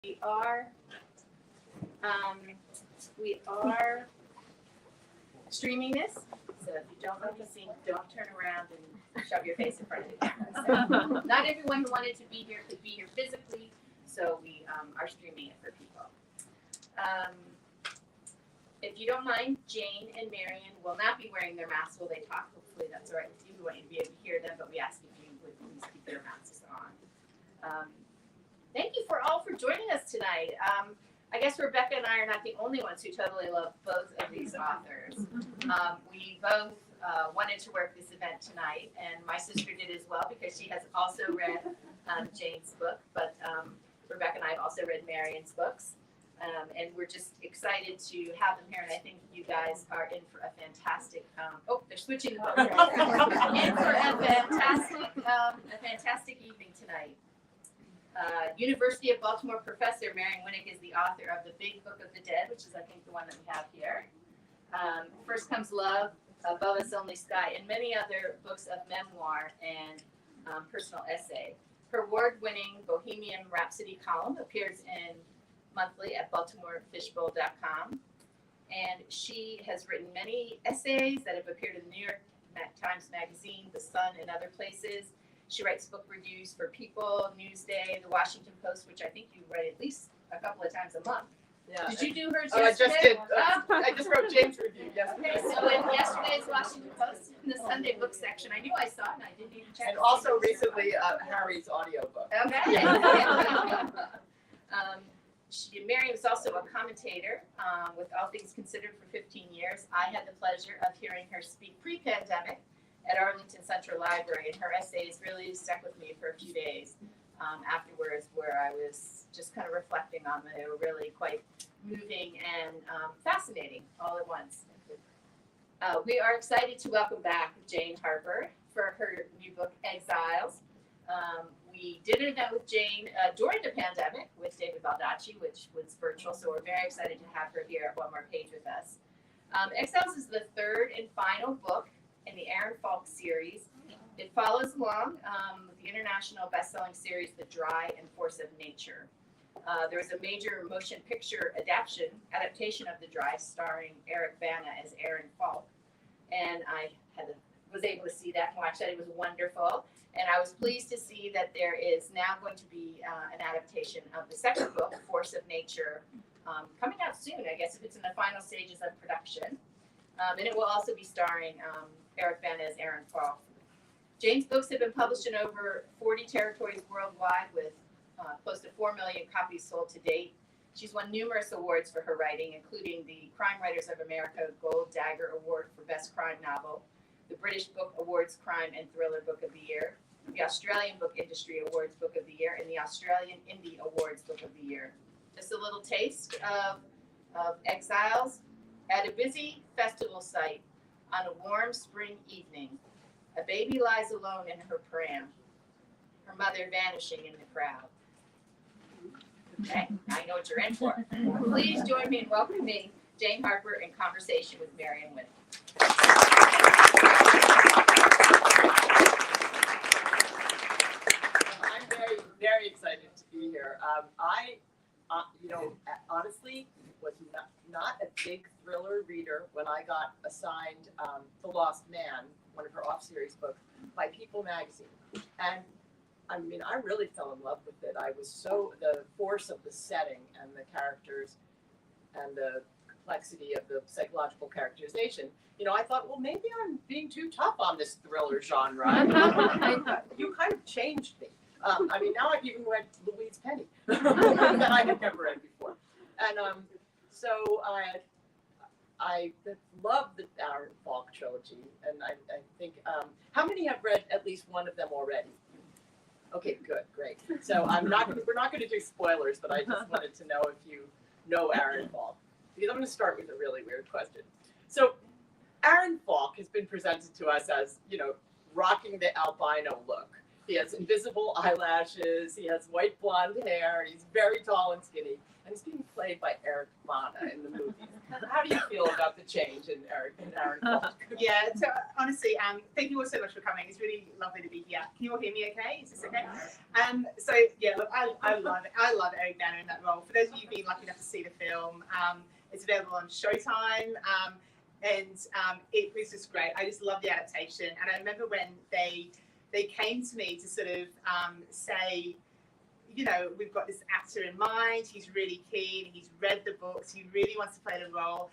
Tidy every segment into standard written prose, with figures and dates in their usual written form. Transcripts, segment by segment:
We are streaming this, so if you don't know the scene, don't turn around and shove your face in front of the camera. So, not everyone who wanted to be here could be here physically, so we are streaming it for people. If you don't mind, Jane and Marion will not be wearing their masks while they talk. Hopefully that's all right with you. We want you to be able to hear them, but we ask if you would please keep your masks on. Thank you all for joining us tonight. I guess Rebecca and I are not the only ones who totally love both of these authors. We both wanted to work this event tonight, and my sister did as well because she has also read Jane's book, but Rebecca and I have also read Marion's books. And we're just excited to have them here, and I think you guys are in for a fantastic. They're switching the books. In for a fantastic evening tonight. University of Baltimore professor Marion Winik is the author of The Big Book of the Dead, which is, I think, the one that we have here. First Comes Love, Above Us Only Sky, and many other books of memoir and personal essay. Her award-winning Bohemian Rhapsody column appears in monthly at baltimorefishbowl.com, and she has written many essays that have appeared in the New York Times Magazine, The Sun, and other places. She writes book reviews for People, Newsday, The Washington Post, which I think you write at least a couple of times a month. Yeah. Did you do hers yesterday? I just did. I just wrote James' review yesterday. Okay, so in yesterday's Washington Post, in the Sunday book section, I knew I saw it and I didn't even check. And also recently, Harry's audiobook. Okay. Marion was also a commentator with All Things Considered for 15 years. I had the pleasure of hearing her speak pre-pandemic at Arlington Central Library, and her essays really stuck with me for a few days afterwards, where I was just kind of reflecting on them. They were really quite moving and fascinating all at once. We are excited to welcome back Jane Harper for her new book, EXILES. We did an event with Jane during the pandemic with David Baldacci, which was virtual, so we're very excited to have her here at One More Page with us. EXILES is the third and final book in the Aaron Falk series. It follows along with the international best-selling series, The Dry and Force of Nature. There was a major motion picture adaptation of The Dry, starring Eric Bana as Aaron Falk, and I was able to see that and watch that. It was wonderful. And I was pleased to see that there is now going to be an adaptation of the second book, Force of Nature, coming out soon, I guess, if it's in the final stages of production. And it will also be starring Eric Bana as Aaron Falk. Jane's books have been published in over 40 territories worldwide with close to 4 million copies sold to date. She's won numerous awards for her writing, including the Crime Writers of America Gold Dagger Award for Best Crime Novel, the British Book Awards Crime and Thriller Book of the Year, the Australian Book Industry Awards Book of the Year, and the Australian Indie Awards Book of the Year. Just a little taste of EXILES. At a busy festival site on a warm spring evening, a baby lies alone in her pram, her mother vanishing in the crowd. Okay, now you know what you're in for. Please join me in welcoming Jane Harper in conversation with Marion Winik. I'm very, very excited to be here. Honestly, was not a big thriller reader when I got assigned The Lost Man, one of her off-series books, by People magazine. And I mean, I really fell in love with it. I was the force of the setting and the characters and the complexity of the psychological characterization. I thought, well, maybe I'm being too tough on this thriller genre. You kind of changed me. Now I've even read Louise Penny that I had never read before. And so I love the Aaron Falk trilogy, and I think, how many have read at least one of them already? Okay, good, great. So we're not going to do spoilers, but I just wanted to know if you know Aaron Falk. Because I'm going to start with a really weird question. So Aaron Falk has been presented to us as, rocking the albino look. He has invisible eyelashes, he has white blonde hair, he's very tall and skinny. And and he's being played by Eric Bana in the movie. How do you feel about the change in Aaron Falk? Yeah, so honestly, thank you all so much for coming. It's really lovely to be here. Can you all hear me okay? Is this okay? So yeah, look, I love it. I love Eric Bana in that role. For those of you who've been lucky enough to see the film, it's available on Showtime. It was just great. I just love the adaptation. And I remember when they came to me to sort of say, you know, we've got this actor in mind. He's really keen. He's read the books. He really wants to play the role.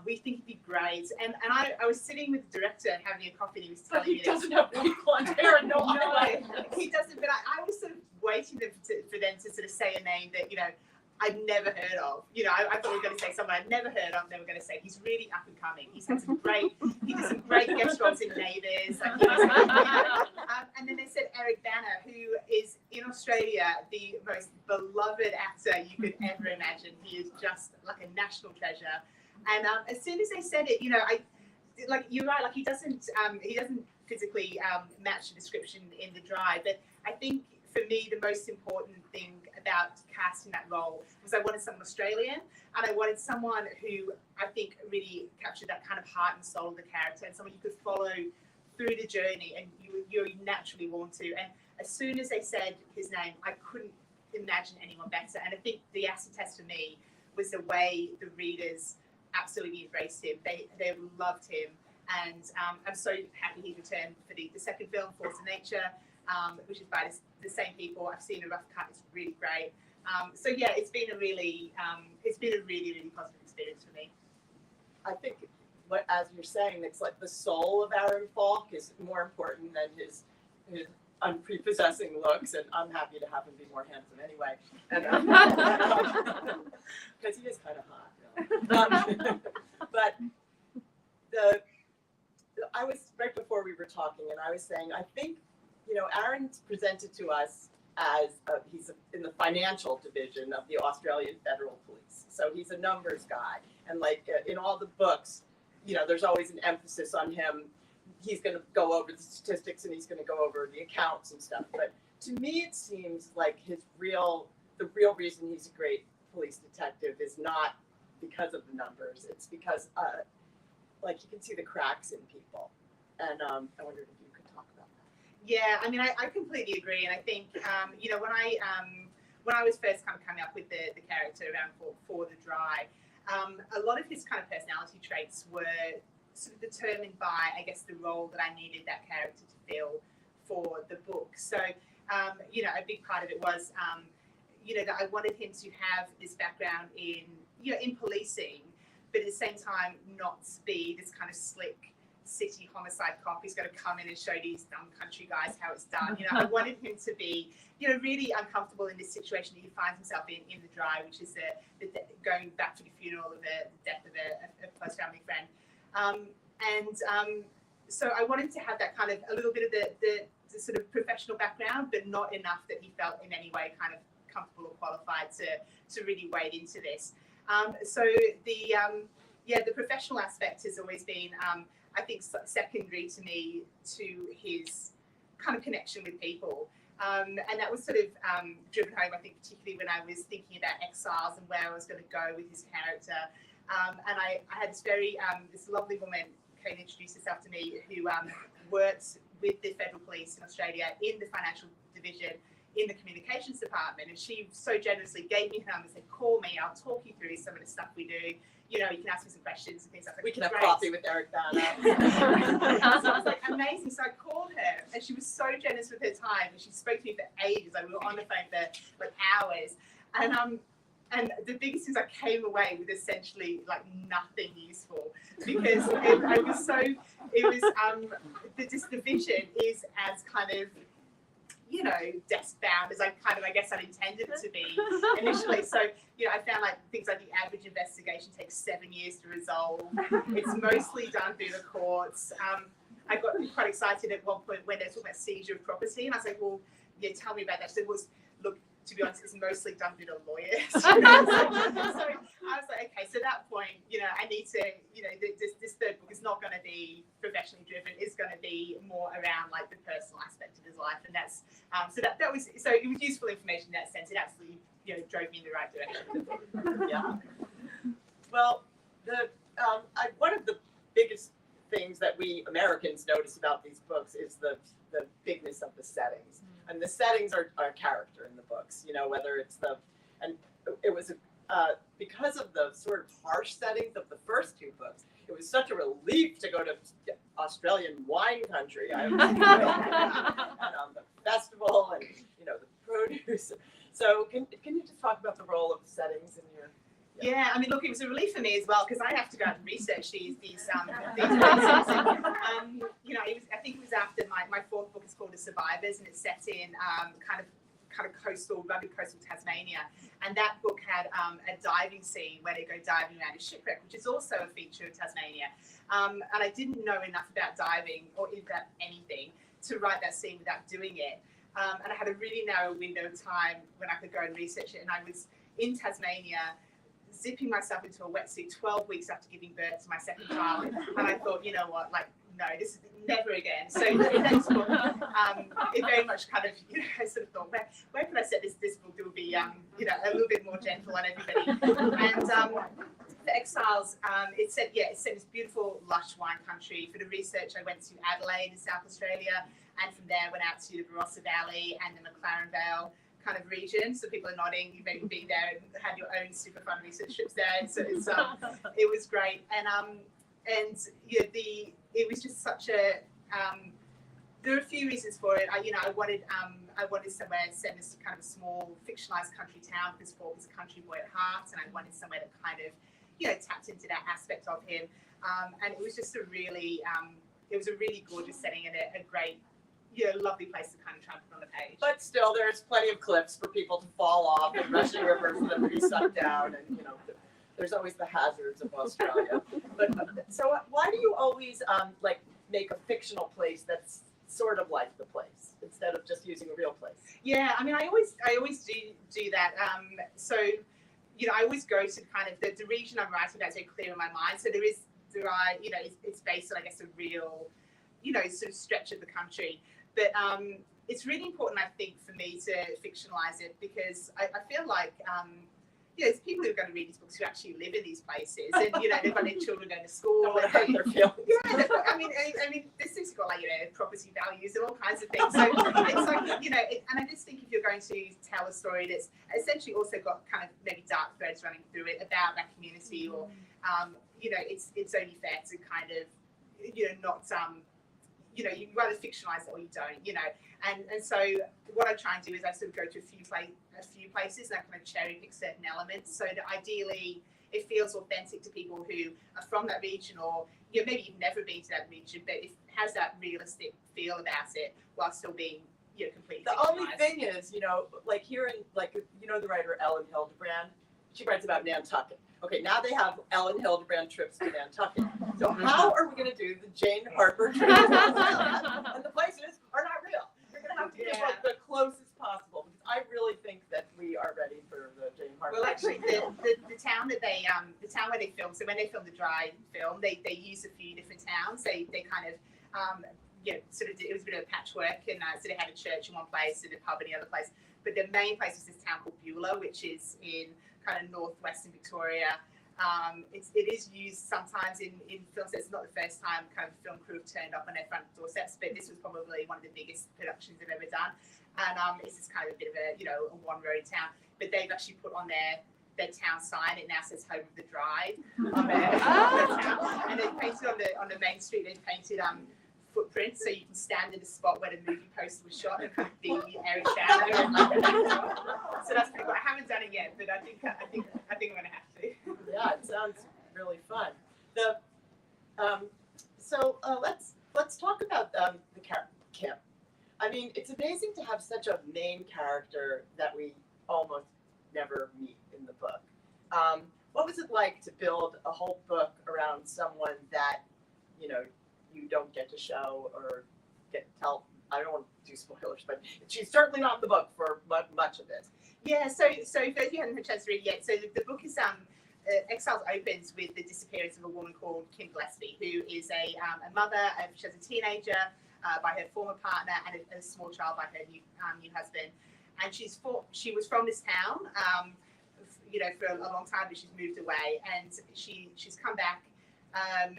We think he'd be great. And I was sitting with the director and having a coffee, and he was telling me he doesn't have really blonde hair and no eyeliner. He doesn't. But I was sort of waiting for them to sort of say a name that, you know, I'd never heard of. You know, I thought we were going to say someone I'd never heard of. They were going to say he's really up and coming. He did some great guest roles in Neighbours. And then they said Eric Bana, who is in Australia the most beloved actor you could ever imagine. He is just like a national treasure. And as soon as they said it, you know, you're right. Like he doesn't physically match the description in The Drive. But I think for me, the most important thing about casting that role was I wanted someone Australian, and I wanted someone who I think really captured that kind of heart and soul of the character, and someone you could follow through the journey and you naturally want to. And as soon as they said his name, I couldn't imagine anyone better. And I think the acid test for me was the way the readers absolutely embraced him. They loved him. And I'm so happy he returned for the second film, Force of Nature, which is by the same people. I've seen a rough cut. It's really great. So yeah, it's been a really positive experience for me. I think, as you're saying, it's like the soul of Aaron Falk is more important than his unprepossessing looks, and I'm happy to have him be more handsome anyway. Because he is kind of hot. But I was right before we were talking, and I was saying, I think, you know, Aaron's presented to us as he's in the financial division of the Australian Federal Police. So he's a numbers guy. And like in all the books, you know, there's always an emphasis on him. He's going to go over the statistics and he's going to go over the accounts and stuff. But to me, it seems like the real reason he's a great police detective is not because of the numbers. It's because, like, you can see the cracks in people. And I wondered if you could talk about that. Yeah, I mean, I completely agree. And I think, you know, when I was first kind of coming up with the character around for The Drive, a lot of his kind of personality traits were sort of determined by, I guess, the role that I needed that character to fill for the book. So, you know, a big part of it was, you know, that I wanted him to have this background in policing, but at the same time not be this kind of slick city homicide cop who's going to come in and show these dumb country guys how it's done. You know, I wanted him to be, you know, really uncomfortable in this situation that he finds himself in The Drive, which is the going back to the funeral of the death of a close family friend. So I wanted to have that kind of a little bit of the sort of professional background, but not enough that he felt in any way kind of comfortable or qualified to really wade into this. So the professional aspect has always been, I think, secondary to me to his kind of connection with people. And that was sort of driven home, I think, particularly when I was thinking about EXILES and where I was going to go with his character. And I had this lovely woman came and introduced herself to me who works with the Federal Police in Australia in the financial division in the communications department. And she so generously gave me her number and said, call me, I'll talk you through some of the stuff we do. You know, you can ask me some questions and things like that. We can have coffee with Eric Bana. So I was like, amazing. So I called her and she was so generous with her time. And she spoke to me for ages. Like, we were on the phone for like hours. And the biggest thing is I came away with essentially like nothing useful because this division is as kind of, you know, desk bound as I guess I'd intended it to be initially. So, you know, I found like things like the average investigation takes 7 years to resolve. It's mostly done through the courts. I got quite excited at one point when they were talking about seizure of property, and I was like, well, yeah, tell me about that. She said, well, look, to be honest, it's mostly done through the lawyers. So I was like, okay, so at that point, you know, I need to, you know, this third book is not going to be professionally driven. It's going to be more around like the personal aspect of his life, and that's so it was useful information in that sense. It absolutely drove me in the right direction. Yeah. Well, one of the biggest things that we Americans notice about these books is the bigness of the settings. And the settings are character in the books, whether it's and it was because of the sort of harsh settings of the first two books, it was such a relief to go to Australian wine country. I was and on the festival and the produce. So can you just talk about the role of the settings in your? Yeah, I mean, look, it was a relief for me as well because I have to go out and research these places. I think it was after my fourth book is called The Survivors, and it's set in kind of rugged coastal Tasmania. And that book had a diving scene where they go diving around a shipwreck, which is also a feature of Tasmania. And I didn't know enough about diving or about anything to write that scene without doing it. And I had a really narrow window of time when I could go and research it. And I was in Tasmania, zipping myself into a wetsuit 12 weeks after giving birth to my second child. And I thought, you know what, no, this is never again. So in next book, it very much kind of, I sort of thought, where can I set this book that will be, a little bit more gentle on everybody. And for Exiles, it said this beautiful, lush wine country. For the research, I went to Adelaide in South Australia, and from there went out to the Barossa Valley and the McLaren Vale kind of region. So people are nodding. You've maybe been there and had your own super fun research trips there. And so it was great. And it was just such a. There are a few reasons for it. I wanted somewhere set in this kind of small fictionalized country town because Falk is a country boy at heart, and I wanted somewhere that kind of tapped into that aspect of him. And it was just a really gorgeous setting and a great. Lovely place to kind of try and put on the page. But still, there's plenty of cliffs for people to fall off and rushing rivers for them to be sucked down, and there's always the hazards of Australia. But so, why do you always make a fictional place that's sort of like the place instead of just using a real place? Yeah, I mean, I always do that. I always go to kind of the region I'm writing about is very clear in my mind. So it's based on, I guess, a real, sort of stretch of the country. But it's really important, I think, for me to fictionalize it because I feel like, there's people who are going to read these books who actually live in these places, and they've got their children going to school. Don't want to hurt their feelings. Yeah, I mean, this thing's got property values and all kinds of things. So it's like, and I just think if you're going to tell a story that's essentially also got kind of maybe dark threads running through it about that community, or it's only fair to kind of not you either fictionalize it or you don't, and so what I try and do is I sort of go to a few places and I kind of cherry pick certain elements so that ideally it feels authentic to people who are from that region, or maybe you've never been to that region, but it has that realistic feel about it while still being completely the fictionalized. only thing is, like here in the writer Ellen Hildebrand, she writes about Nantucket. Okay, now they have Ellen Hildebrand trips to Nantucket. So how are we going to do the Jane Harper trip? And the places are not real. You're going to have to give the closest possible, because I really think that we are ready for the Jane Harper. Well, actually, the town that the town where they filmed. So when they filmed the dry film, they used a few different towns. They kind of sort of it was a bit of a patchwork, and so they had a church in one place and a pub in the other place. But the main place was this town called Beulah, which is in kind of northwestern Victoria. It is used sometimes in films. It's not the first time kind of film crew have turned up on their front doorsteps, but this was probably one of the biggest productions they've ever done. And it's just kind of a bit of a a one road town. But they've actually put on their town sign. It now says Home of the Drive on their town. And they painted on the main street. They painted footprints, so you can stand in the spot where the movie poster was shot and kind of be airy shadow. So that's pretty cool. I haven't done it yet, but I think I'm gonna have to. Yeah, it sounds really fun. Let's talk about the Kim. I mean, it's amazing to have such a main character that we almost never meet in the book. What was it like to build a whole book around someone that you don't get to show or tell? I don't want to do spoilers, but she's certainly not in the book for much of it. Yeah, so for those who haven't had a chance to read it yet, so the book is Exiles opens with the disappearance of a woman called Kim Gillespie, who is a mother. She has a teenager by her former partner and a small child by her new husband. and she was from this town, you know, for a long time, but she's moved away, and she's come back, and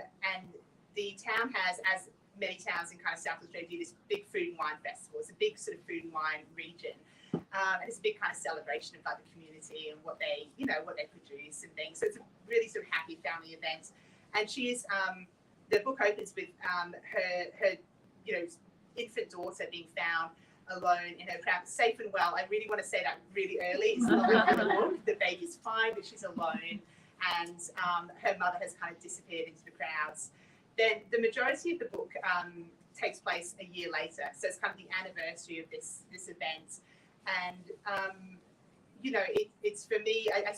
the town has, as many towns in kind of South Australia do, this big food and wine festival. It's a big sort of food and wine region. And it's a big kind of celebration of like the community and what they, you know, what they produce and things. So it's a really sort of happy family event. And she is, the book opens with her, you know, infant daughter being found alone in her crowd, safe and well. I really want to say that really early. It's not like in the book. The baby's fine, but she's alone. And her mother has kind of disappeared into the crowds. Then the majority of the book takes place a year later. So it's kind of the anniversary of this event. And, you know, it's for me, I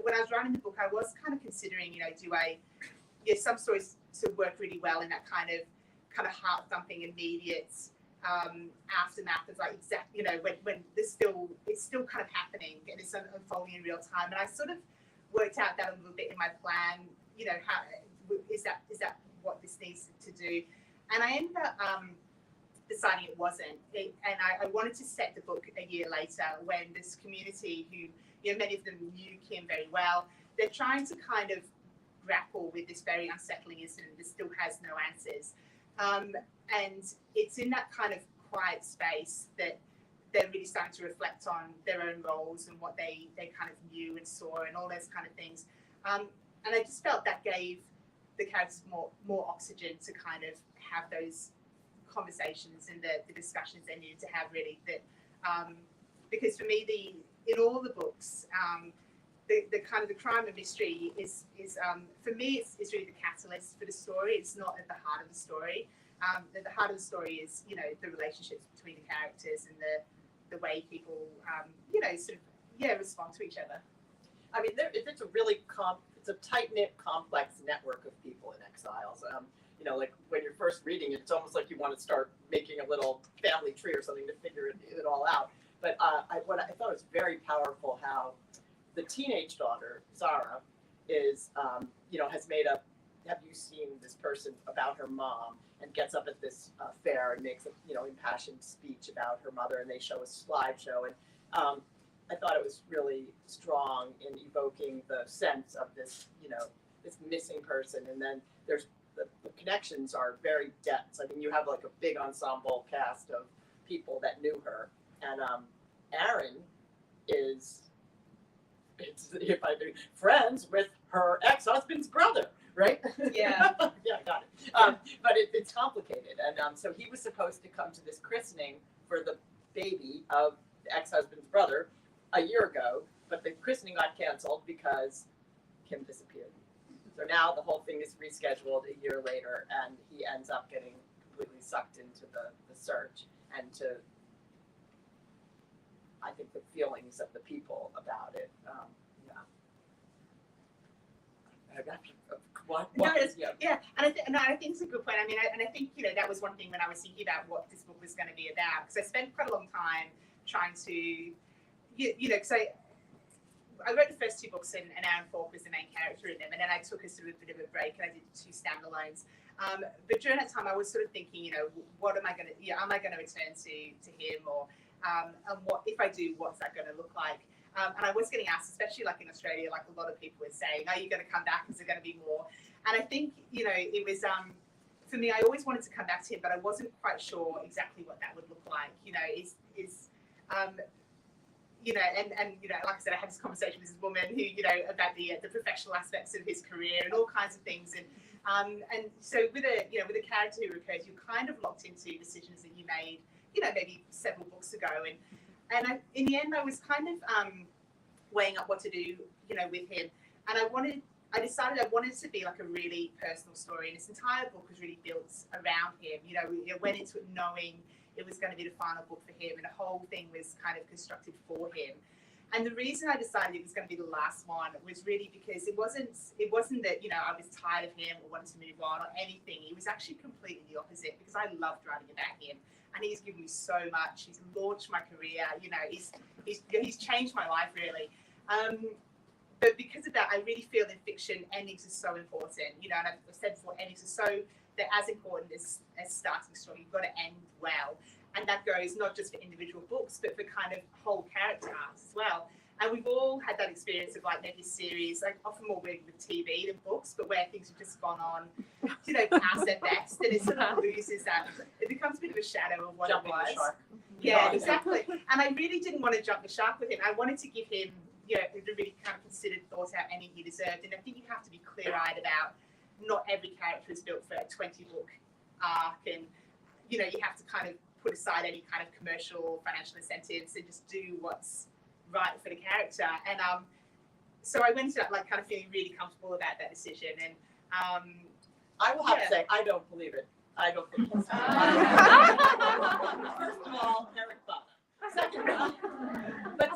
when I was writing the book, I was kind of considering, you know, some stories sort of work really well in that kind of heart-thumping, immediate aftermath of like you know, when it's still kind of happening and it's unfolding in real time. And I sort of worked out that a little bit in my plan, you know, how is that what this needs to do. And I ended up deciding it wasn't. And I wanted to set the book a year later when this community, who, you know, many of them knew Kim very well, they're trying to kind of grapple with this very unsettling incident that still has no answers. And it's in that kind of quiet space that they're really starting to reflect on their own roles and what they kind of knew and saw and all those kind of things. And I just felt that gave the characters more oxygen to kind of have those conversations and the discussions they needed to have, really. That because for me, in all the books, the kind of the crime and mystery is for me it's really the catalyst for the story. It's not at the heart of the story. The heart of the story is, you know, the relationships between the characters and the way people you know, sort of respond to each other. I mean, it's a really it's a tight-knit, complex network of people in Exiles. You know, like when you're first reading it, it's almost like you want to start making a little family tree or something to figure it all out. But what I thought was very powerful, how the teenage daughter, Zara, is, you know, has made up, have you seen this person about her mom, and gets up at this fair and makes a, you know, impassioned speech about her mother, and they show a slideshow. And I thought it was really strong in evoking the sense of this, you know, this missing person. And then there's the connections are very dense. I mean, you have like a big ensemble cast of people that knew her. And Aaron is, if I do, friends with her ex-husband's brother, right? Yeah. Yeah, got it. But it's complicated. And so he was supposed to come to this christening for the baby of the ex-husband's brother a year ago, but the christening got canceled because Kim disappeared. So now the whole thing is rescheduled a year later, and he ends up getting completely sucked into the search and to, I think, the feelings of the people about it. Yeah, and I think it's a good point. I mean, I think, you know, that was one thing when I was thinking about what this book was going to be about, because I spent quite a long time trying to, you know, because I wrote the first two books and Aaron Falk was the main character in them, and then I took a sort of a bit of a break and I did 2 standalones. But during that time, I was sort of thinking, you know, what am I going to, am I going to return to him, or and what if I do, what's that going to look like? And I was getting asked, especially like in Australia, like a lot of people were saying, are you going to come back? Is there going to be more? And I think, you know, it was, for me, I always wanted to come back to him, but I wasn't quite sure exactly what that would look like. You know, you know, and you know, like I said, I had this conversation with this woman who, you know, about the professional aspects of his career and all kinds of things. And so with a character who recurs, you're kind of locked into decisions that you made, you know, maybe several books ago. And in the end, I was kind of weighing up what to do, you know, with him. And I decided I wanted it to be like a really personal story. And this entire book was really built around him. You know, we went into it knowing it was going to be the final book for him, and the whole thing was kind of constructed for him. And the reason I decided it was going to be the last one was really because it wasn't that, you know, I was tired of him or wanted to move on or anything. It was actually completely the opposite, because I loved writing about him. And he's given me so much. He's launched my career. You know, he's changed my life, really. But because of that, I really feel in fiction, endings are so important. You know, and I've said before, endings are so, they're as important as starting a story. You've got to end well. and that goes not just for individual books, but for kind of whole character arcs as well. And we've all had that experience of like maybe series, like often more working with TV than books, but where things have just gone on, you know, past their best, and it sort of loses that. It becomes a bit of a shadow of what Jumping it was. the shark. Yeah, exactly. And I really didn't want to jump the shark with him. I wanted to give him, you know, a really kind of considered, thought out ending he deserved. And I think you have to be clear-eyed about not every character is built for a 20-book arc, and you know, you have to kind of put aside any kind of commercial or financial incentives and just do what's right for the character. And so I went into that like kind of feeling really comfortable about that decision. And I will have to say, I don't believe it. I don't think it's First of all, Eric Bana.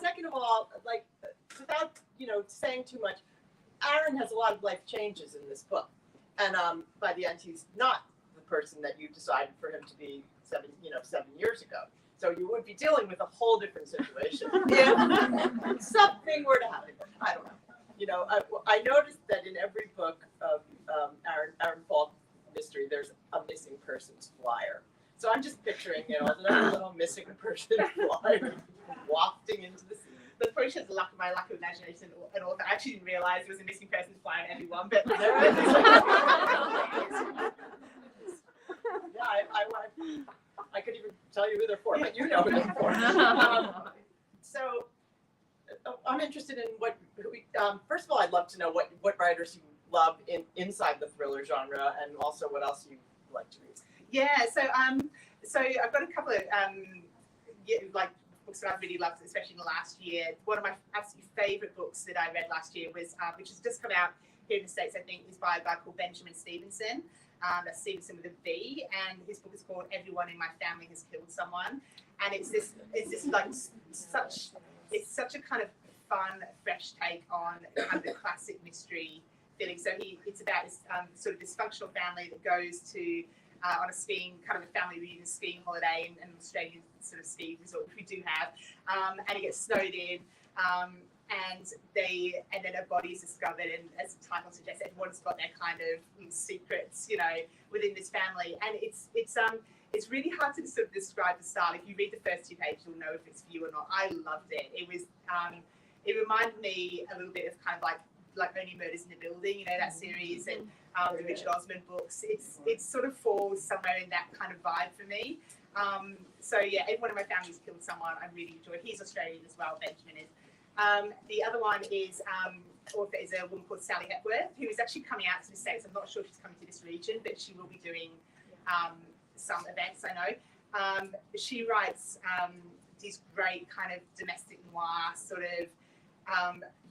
Second of all, like, without, you know, saying too much, Aaron has a lot of life changes in this book. And by the end, he's not the person that you decided for him to be 7 years ago. So you would be dealing with a whole different situation if something were to happen. I don't know. You know, I noticed that in every book of Aaron Falk mystery, there's a missing persons flyer. So I'm just picturing, you know, another little missing person flyer wafting into the sea. But probably shows my lack of imagination and all that. I actually didn't realize there was a missing person flyer in everyone, but There is. Yeah, I could even tell you who they're for, but you know who they're for. So I'm interested in first of all, I'd love to know what writers you love inside the thriller genre, and also what else you like to read. yeah. So I've got a couple of like books that I've really loved, especially in the last year. One of my absolute favorite books that I read last year was, which has just come out here in the States, I think, is by a guy called Benjamin Stevenson. That's Stevenson with a B, and his book is called Everyone in My Family Has Killed Someone. And it's such a kind of fun, fresh take on kind of the classic mystery feeling. So it's about this sort of dysfunctional family that goes to on a skiing, kind of a family reunion skiing holiday in an Australian sort of ski resort, which we do have, and it gets snowed in. And then a body is discovered, and as the title suggests, everyone's got their kind of secrets, you know, within this family. And it's really hard to sort of describe the style. If you read the first 2 pages, you'll know if it's for you or not. I loved it. It was it reminded me a little bit of kind of like Only Murders in the Building, you know, that series, and the Richard Osman books. It sort of falls somewhere in that kind of vibe for me. So yeah, everyone in my family's killed someone. I really enjoyed. He's Australian as well, Benjamin is. The other one is author is a woman called Sally Hepworth, who is actually coming out to the States. I'm not sure if she's coming to this region, but she will be doing some events, I know. She writes these great kind of domestic noir sort of,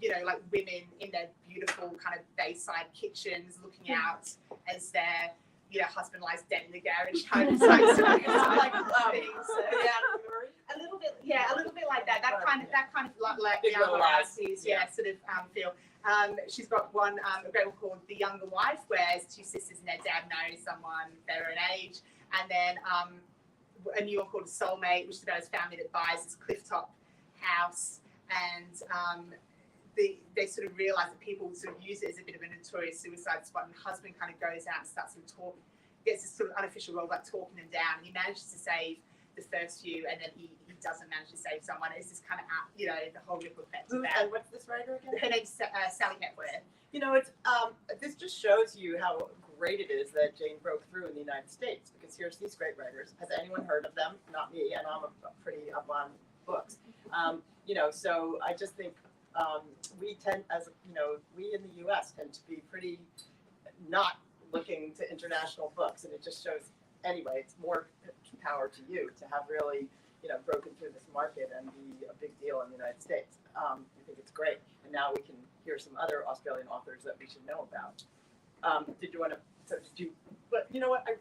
you know, like women in their beautiful kind of bayside kitchens looking out as their, you know, husband lies dead in the garage type of things. A little bit like that. That kind of like the Younger Lives, sort of feel. She's got one, a great one called The Younger Wife, where it's 2 sisters and their dad marries someone their own age, and then a new one called Soulmate, which is about his family that buys this clifftop house, and they sort of realise that people sort of use it as a bit of a notorious suicide spot, and the husband kind of goes out and starts to talk, gets this sort of unofficial role about talking them down, and he manages to save the first few, and then he doesn't manage to save someone. It's just kind of, you know, the whole ripple effect of that. And what's this writer again? Her name's Sally Hepworth. You know, it's this just shows you how great it is that Jane broke through in the United States, because here's these great writers. Has anyone heard of them? Not me, and I'm pretty up on books. You know, so I just think we tend, as you know, we in the U.S. tend to be pretty not looking to international books, and it just shows. Anyway, it's more power to you to have really, you know, broken through this market and be a big deal in the United States. I think it's great, and now we can hear some other Australian authors that we should know about. Did you want to? So did you? But you know what? I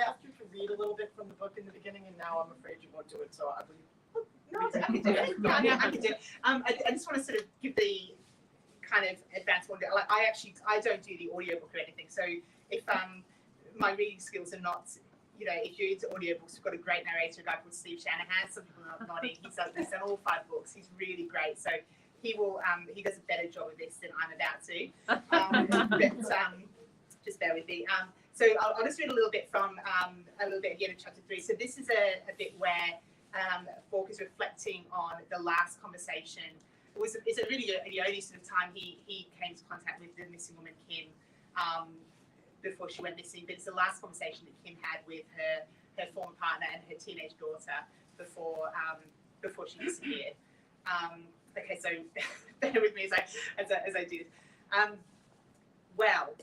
asked you to read a little bit from the book in the beginning, and now I'm afraid you won't do it. So I will. No, I can do it. Yeah, I can do it. I just want to sort of give the kind of advanced one. Like I don't do the audiobook or anything. So if my reading skills are not, you know, if you're into audiobooks, we've got a great narrator, a guy called Steve Shanahan. Some people are not nodding. He's done all 5 books. He's really great. So he will. He does a better job of this than I'm about to. But just bear with me. So I'll just read a little bit from a little bit at the end of chapter 3. So this is a bit where Falk is reflecting on the last conversation. It's a really the only sort of time he came into contact with the missing woman Kim before she went missing. But it's the last conversation that Kim had with her former partner and her teenage daughter before she disappeared. Okay, so bear with me as I do this. Well,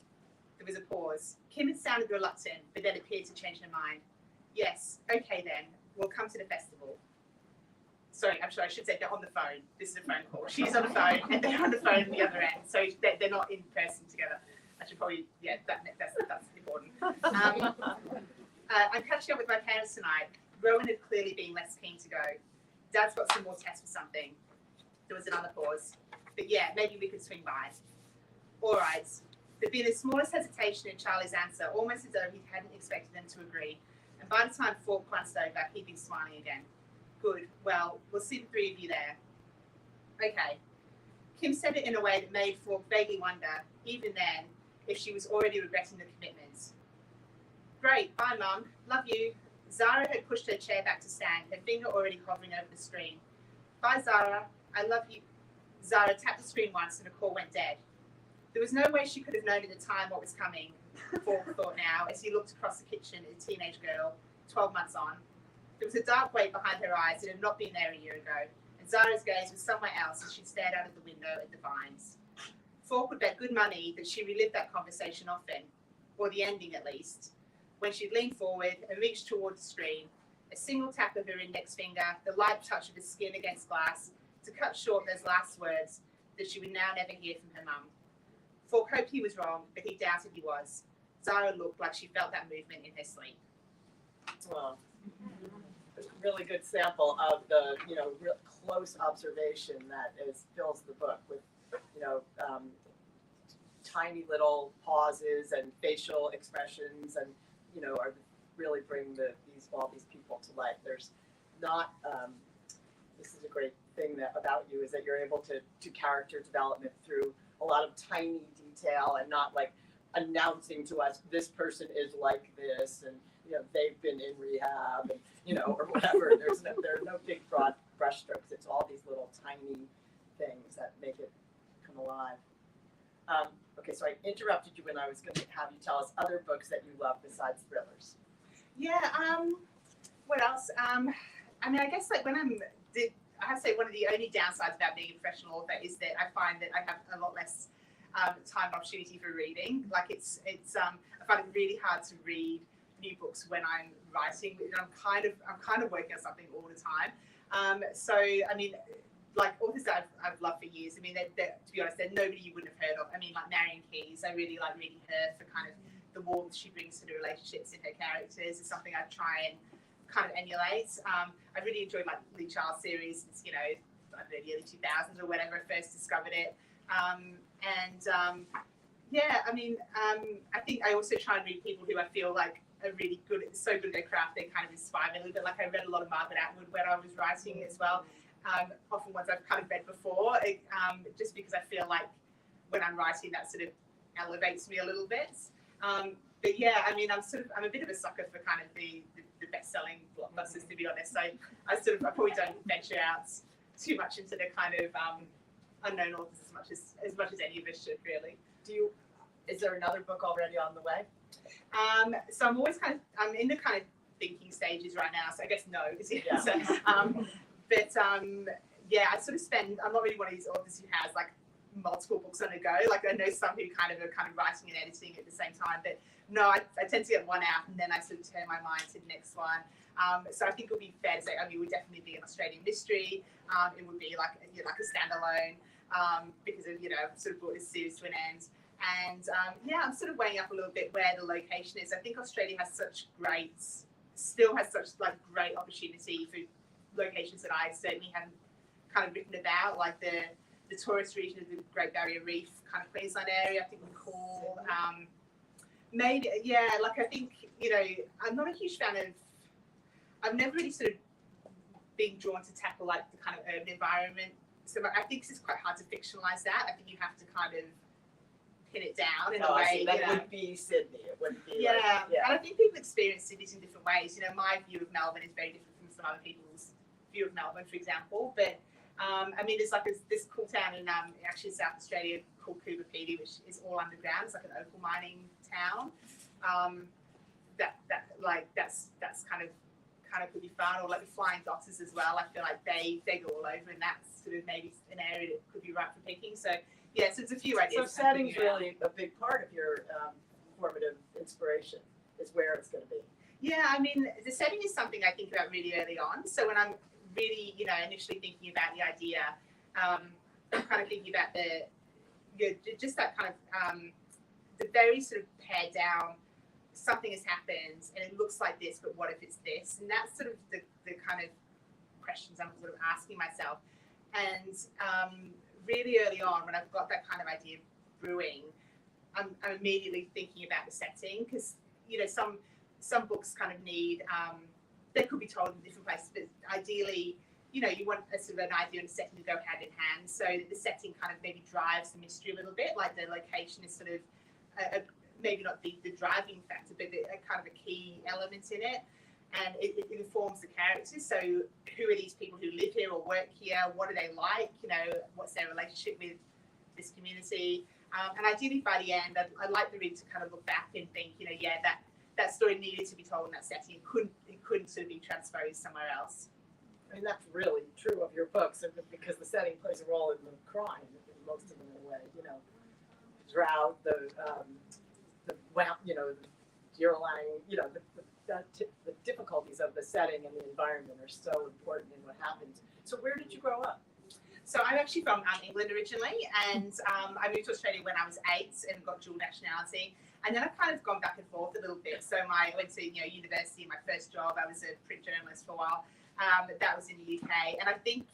there was a pause. Kim had sounded reluctant, but then appeared to change her mind. Yes, okay then, we'll come to the festival. Sorry, I'm sure I should say they're on the phone. This is a phone call. She's on the phone and they're on the phone at the other end. So they're not in person together. I should probably, yeah, that's important. I'm catching up with my parents tonight. Rowan had clearly been less keen to go. Dad's got some more tests for something. There was another pause. But yeah, maybe we could swing by. All right. There'd been the smallest hesitation in Charlie's answer, almost as though he hadn't expected them to agree. And by the time Falk glanced over, he'd been smiling again. Good. Well, we'll see the three of you there. Okay. Kim said it in a way that made Falk vaguely wonder, even then, if she was already regretting the commitments. Great. Bye, Mum. Love you. Zara had pushed her chair back to stand, her finger already hovering over the screen. Bye, Zara. I love you. Zara tapped the screen once and the call went dead. There was no way she could have known at the time what was coming, Falk thought now, as he looked across the kitchen at a teenage girl, 12 months on. There was a dark weight behind her eyes that had not been there a year ago, and Zara's gaze was somewhere else as she stared out of the window at the vines. Falk would bet good money that she relived that conversation often, or the ending at least, when she leaned forward and reached toward the screen, a single tap of her index finger, the light touch of the skin against glass, to cut short those last words that she would now never hear from her mum. Falk hoped he was wrong, but he doubted he was. Zara looked like she felt that movement in her sleep. Well, a really good sample of the, real close observation that fills the book with, tiny little pauses and facial expressions, and really bring all these people to life. There's not. This is a great thing about you, is that you're able to do character development through a lot of tiny detail, and not like announcing to us this person is like this, and they've been in rehab, and or whatever. There are no big broad brushstrokes. It's all these little tiny things that make it come alive. Okay, so I interrupted you when I was going to have you tell us other books that you love besides thrillers. Yeah. What else? I guess like when I have to say one of the only downsides about being a professional author is that I find that I have a lot less time and opportunity for reading. Like it's I find it really hard to read new books when I'm writing. I'm kind of working on something all the time. So I mean, like authors that I've loved for years. I mean, they're, to be honest, they're nobody you wouldn't have heard of. I mean, like Marion Winik, I really like reading her for kind of the warmth she brings to the relationships in her characters. It's something I try and kind of emulate. I really enjoyed like Lee Charles series. It's the early 2000s or whenever I first discovered it. I think I also try and read people who I feel like are really so good at their craft. They kind of inspire me a little bit. Like I read a lot of Margaret Atwood when I was writing as well. Often ones I've kind of read before, just because I feel like when I'm writing that sort of elevates me a little bit. But yeah, I mean, I'm a bit of a sucker for kind of the best-selling blockbusters, to be honest. So I probably don't venture out too much into the kind of unknown authors as much as any of us should, really. Is there another book already on the way? So I'm in the kind of thinking stages right now. So I guess no. Yeah. So, I sort of I'm not really one of these authors who has like multiple books on a go. Like I know some who are kind of writing and editing at the same time, but no, I tend to get one out and then I sort of turn my mind to the next one. So I think it would be fair to say, it would definitely be an Australian mystery. It would be like a standalone because of I've sort of brought this series to an end. And I'm sort of weighing up a little bit where the location is. I think Australia still has such great opportunity for locations that I certainly haven't kind of written about, like the tourist region of the Great Barrier Reef, kind of Queensland area. I think we call maybe I think I'm not a huge fan of. I've never really sort of been drawn to tackle like the kind of urban environment. So I think it's quite hard to fictionalize that. I think you have to kind of pin it down in Oh, a I way. see. That You know. would be Sydney. It wouldn't be Yeah. like, yeah. And I think people experience cities in different ways. You know, my view of Melbourne is very different from some other people's view of Melbourne, for example. But I mean, there's like this cool town in actually South Australia called Coober Pedy, which is all underground. It's like an opal mining town. That's kind of could be fun. Or like the Flying Doctors as well. I feel like they go all over, and that's sort of maybe an area that could be right for picking. So yeah, so it's a few ideas. So setting's really a big part of your formative inspiration. Is where it's going to be. Yeah, I mean, the setting is something I think about really early on. So when I'm really, initially thinking about the idea, I'm kind of thinking about just that kind of the very sort of pared down. Something has happened and it looks like this, but what if it's this? And that's sort of the kind of questions I'm sort of asking myself. And really early on, when I've got that kind of idea brewing, I'm immediately thinking about the setting because some books kind of need they could be told in different places, but ideally, you want a sort of an idea and a setting to go hand in hand. So the setting kind of maybe drives the mystery a little bit, like the location is sort of maybe not the driving factor, but a kind of a key element in it. And it informs the characters. So who are these people who live here or work here? What are they like? What's their relationship with this community? And ideally by the end, I'd like the reader to kind of look back and think, that story needed to be told in that setting. It couldn't sort of be transposed somewhere else. I mean, that's really true of your books, because the setting plays a role in the crime, in most of them in a way. Drought, the Yearling, the difficulties of the setting and the environment are so important in what happens. So where did you grow up? So I'm actually from England originally, and I moved to Australia when I was 8 and got dual nationality. And then I've kind of gone back and forth a little bit. So I went to university. My first job, I was a print journalist for a while. That was in the UK, and I think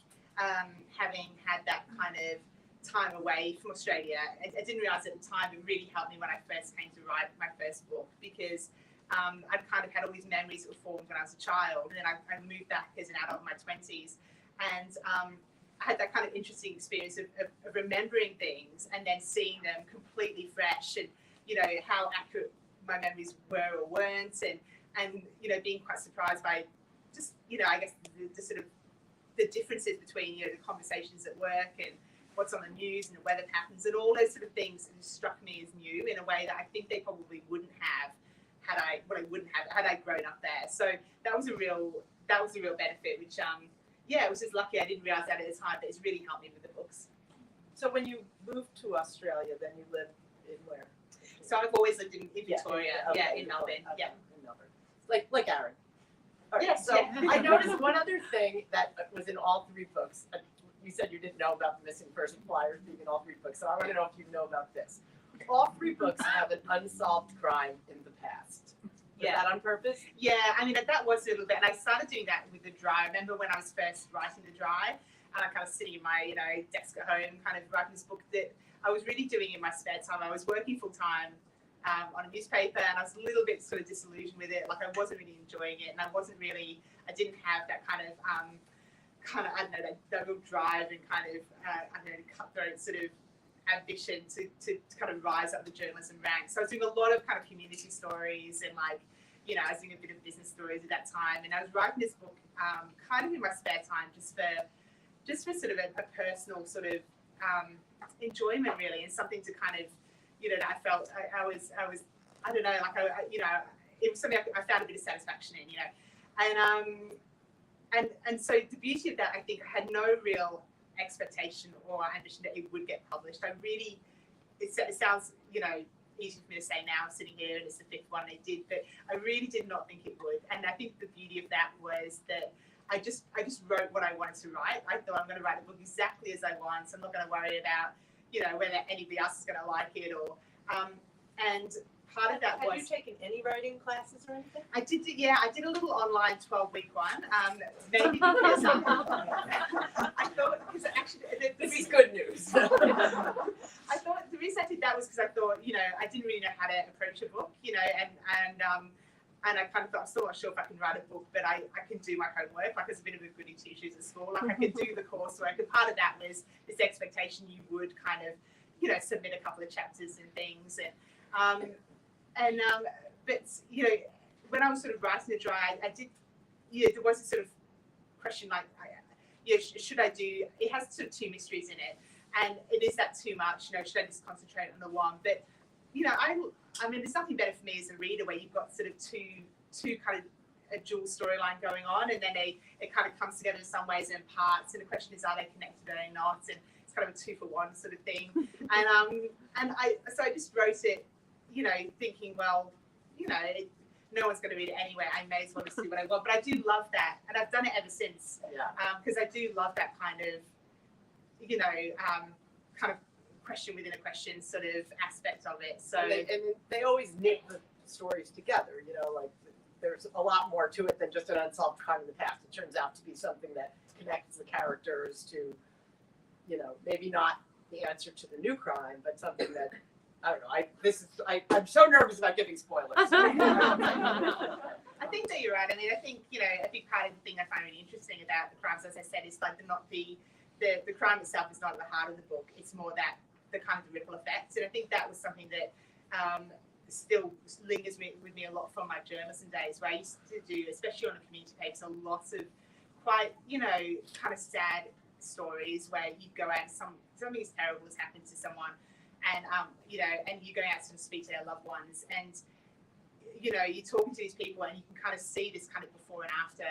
having had that kind of time away from Australia, I didn't realise at the time it really helped me when I first came to write my first book, because I'd kind of had all these memories that were formed when I was a child, and then I moved back as an adult in my 20s, and I had that kind of interesting experience of remembering things and then seeing them completely fresh, and how accurate my memories were or weren't, and being quite surprised by just I guess the sort of the differences between the conversations at work and what's on the news and the weather patterns and all those sort of things that struck me as new in a way that I think they probably wouldn't have had I grown up there. So that was a real benefit, which it was just lucky I didn't realise that at the time, but it's really helped me with the books. So when you moved to Australia, then you lived in where? So I've always lived in Victoria, in Melbourne, in Melbourne, like Aaron. All right, Yes, so I noticed one other thing that was in all 3 books. You said you didn't know about the missing person flyers being in all 3 books, so I want to know if you know about this. All 3 books have an unsolved crime in the past. Was that on purpose? Yeah, I mean, that was a little bit, and I started doing that with the Dry. I remember when I was first writing the Dry, and I kind of sitting in my desk at home, kind of writing this book that I was really doing in my spare time. I was working full time on a newspaper, and I was a little bit sort of disillusioned with it. Like I wasn't really enjoying it, and I didn't have that kind of I don't know, that real drive and kind of cutthroat sort of ambition to kind of rise up the journalism ranks. So I was doing a lot of kind of community stories, and I was doing a bit of business stories at that time, and I was writing this book kind of in my spare time, just for sort of a personal sort of enjoyment, really, and something to kind of that I felt I was I don't know, like it was something I found a bit of satisfaction in, and so the beauty of that, I think, I had no real expectation or ambition that it would get published. It sounds easy for me to say now, sitting here, and it's the 5th one they did, but I really did not think it would. And I think the beauty of that was that I just wrote what I wanted to write. I thought, I'm going to write the book exactly as I want, so I'm not going to worry about whether anybody else is going to like it, or and part of that was. Had you taken any writing classes or anything? I did a little online 12-week one, maybe because I thought, because actually this is good news. I thought the reason I did that was because I thought I didn't really know how to approach a book, and I kind of thought, I'm still not sure if I can write a book, but I can do my homework. Like, as a bit of a goody two shoes at school, like I could do the coursework, and part of that was this expectation you would kind of you know, submit a couple of chapters and things. But you know, when I was sort of writing the dry, I did, you know, there was a sort of question like, should I do? It has sort of two mysteries in it, and it is that too much? You know, should I just concentrate on the one? But you know, I mean, there's nothing better for me as a reader where you've got sort of two kind of a dual storyline going on, and then it kind of comes together in some ways in parts. And the question is, are they connected or are they not? And it's kind of a 2-for-1 sort of thing. And I just wrote it, you know, thinking, well, you know, no one's going to read it anyway. I may as well just do what I want. But I do love that, and I've done it ever since. Yeah. Because I do love that kind of, you know, kind of question within a question sort of aspect of it. So and they always knit the stories together. You know, like there's a lot more to it than just an unsolved crime in the past. It turns out to be something that connects the characters to, you know, maybe not the answer to the new crime, but something that, I don't know. I'm so nervous about giving spoilers. I think that you're right. I mean, I think, you know, a big part of the thing I find really interesting about the crimes, as I said, is like the crime itself is not at the heart of the book. It's more that the kind of ripple effects. And I think that was something that still lingers with me a lot from my journalism days, where I used to do, especially on the community papers, a lot of quite, you know, kind of sad stories where you go out, something terrible has happened to someone, and you know, and you're going out to speak to their loved ones, and you know, you're talking to these people, and you can kind of see this kind of before and after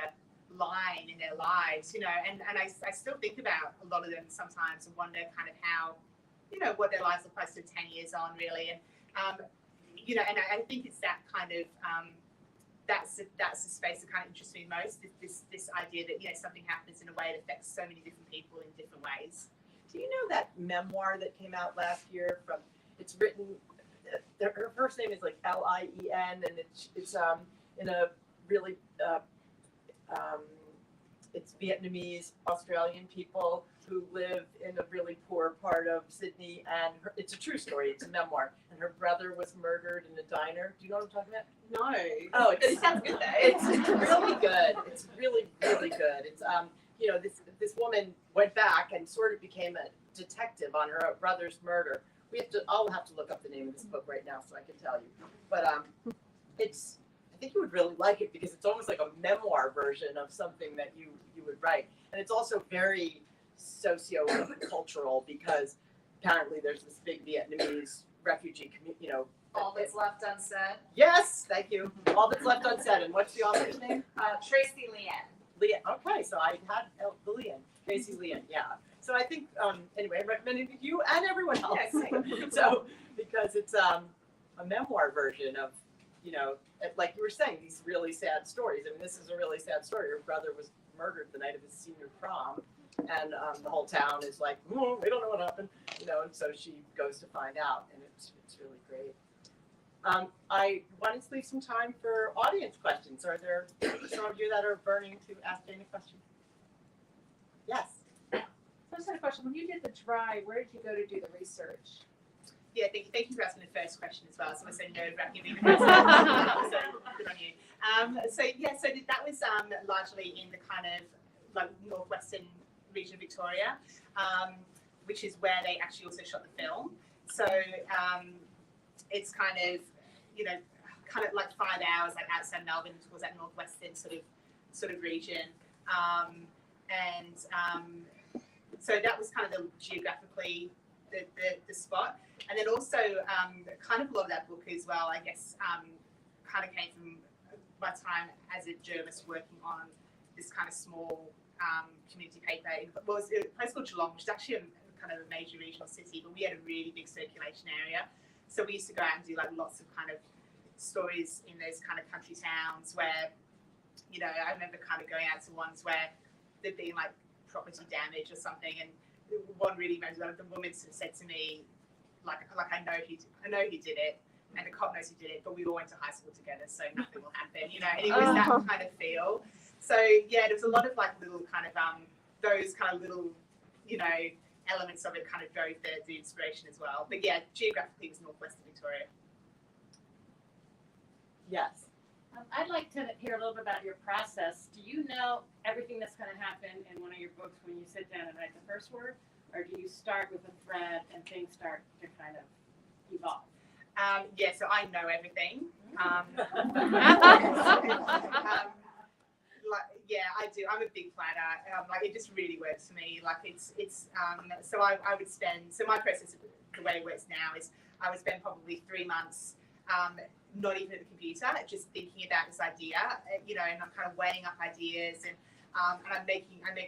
line in their lives, you know, and I still think about a lot of them sometimes and wonder kind of how, you know, what their lives look like 10 years on, really, and you know, and I think it's that kind of that's the space that kind of interests me most. This idea that, you know, something happens in a way that affects so many different people in different ways. Do you know that memoir that came out last year? It's written. Her first name is like Lien, and it's in a really it's Vietnamese Australian people who live in a really poor part of Sydney, and it's a true story. It's a memoir, and her brother was murdered in a diner. Do you know what I'm talking about? No. Oh, It sounds good though. It's really good. It's really, really good. It's you know, this woman went back and sort of became a detective on her brother's murder. I'll have to look up the name of this book right now so I can tell you. But I think you would really like it because it's almost like a memoir version of something that you would write. And it's also very socio-cultural because apparently there's this big Vietnamese refugee community, you know. All that's left unsaid. Yes, thank you. All that's left unsaid. And what's the author's name? Tracy Leanne. Leanne. Okay, so I had the Leanne. Tracy Leanne, yeah. So I think, anyway, I'm recommending it to you and everyone else. Yes. So, because it's a memoir version of, you know, like you were saying, these really sad stories. I mean, this is a really sad story. Her brother was murdered the night of his senior prom, and the whole town is like, we don't know what happened, you know, and so she goes to find out, and it's really great. I wanted to leave some time for audience questions. Are there some of you that are burning to ask Jane a question? Yes. So I just had a question. When you did the dry, where did you go to do the research? Yeah, thank you for asking the first question as well. So I said nerve-wracking being the first one. So good on you. So that was largely in the kind of like northwestern region of Victoria, which is where they actually also shot the film. So it's kind of, you know, kind of like 5 hours like outside Melbourne towards that northwestern sort of region, so that was kind of the geographically the spot. And then also kind of a lot of that book as well, I guess, kind of came from my time as a journalist working on this kind of small community paper. It was a place called Geelong, which is actually kind of a major regional city, but we had a really big circulation area. So we used to go out and do like lots of kind of stories in those kind of country towns where, you know, I remember kind of going out to ones where there'd been like property damage or something, and one really amazing one of the women said to me, like I know he did it, and the cop knows he did it, but we all went to high school together, so nothing will happen, you know. And it was that kind of feel. So yeah, there was a lot of like little kind of those kind of little, you know, elements of it kind of drove the inspiration as well. But yeah, geographically it was northwestern Victoria. Yes. I'd like to hear a little bit about your process. Do you know everything that's going to happen in one of your books when you sit down and write the first word? or do you start with a thread and things start to kind of evolve? Yeah, so I know everything. Yeah, I do. I'm a big planner. Like it just really works for me. Like it's. So I would spend. So my process, the way it works now is, I would spend probably 3 months, not even at the computer, just thinking about this idea. And I'm kind of weighing up ideas, and I make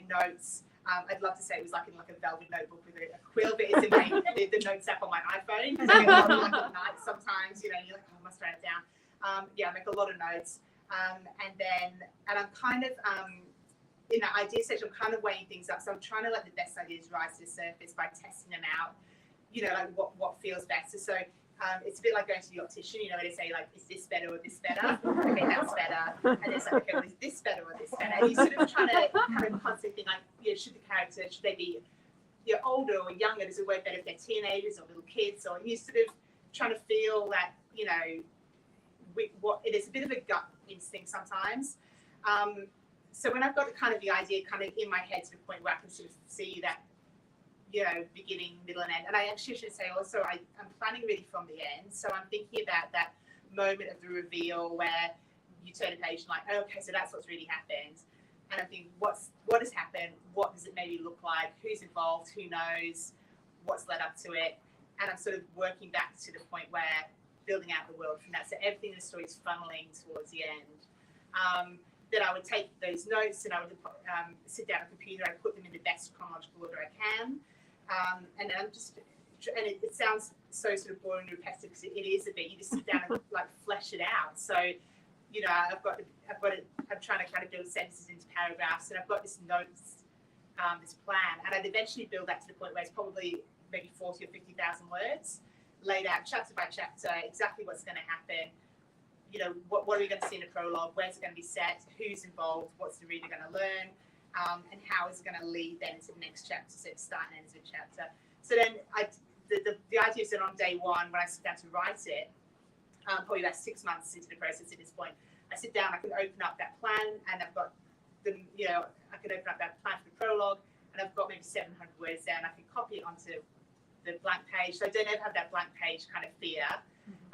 notes. I'd love to say it was like in like a velvet notebook with a quill, but it's in the notes app on my iPhone. Because I get a lot of, like at night sometimes, you're like, oh, I must write it down. Yeah, I make a lot of notes. And I'm kind of, in that idea stage, I'm kind of weighing things up. So I'm trying to let the best ideas rise to the surface by testing them out, like what feels best. So it's a bit like going to the optician, where they say, like, is this better or this better? Okay, that's better. And it's like, okay, well, is this better or this better? And you're sort of trying to kind of constantly think, like, should the character, should they be older or younger? Does it work better if they're teenagers or little kids? Or you're sort of trying to feel that, it is a bit of a gut instinct sometimes. So when I've got kind of the idea kind of in my head to the point where I can sort of see that, beginning, middle, and end. And I actually should say also, I'm planning really from the end. So I'm thinking about that moment of the reveal where you turn a page and like, okay, so that's what's really happened. And I'm thinking, what has happened? What does it maybe look like? Who's involved? Who knows? What's led up to it? And I'm sort of working back to the point where building out the world from that. So everything in the story is funneling towards the end. Then I would take those notes and I would sit down on the computer. I put them in the best chronological order I can. And then I'm just, and it sounds so sort of boring and repetitive because it is a bit. You just sit down and like flesh it out. So, I'm trying to kind of build sentences into paragraphs, and I've got this notes, this plan, and I'd eventually build that to the point where it's probably maybe 40 or 50,000 words, laid out chapter by chapter, exactly what's going to happen. What are we going to see in the prologue? Where's it going to be set? Who's involved? What's the reader going to learn? And how is it going to lead then into the next chapter? So it's start and end of a chapter. So then the idea is that on day one, when I sit down to write it, probably about 6 months into the process at this point, I sit down, I can open up that plan, and I've got I can open up that plan for the prologue, and I've got maybe 700 words there, and I can copy it onto the blank page. So I don't ever have that blank page kind of fear.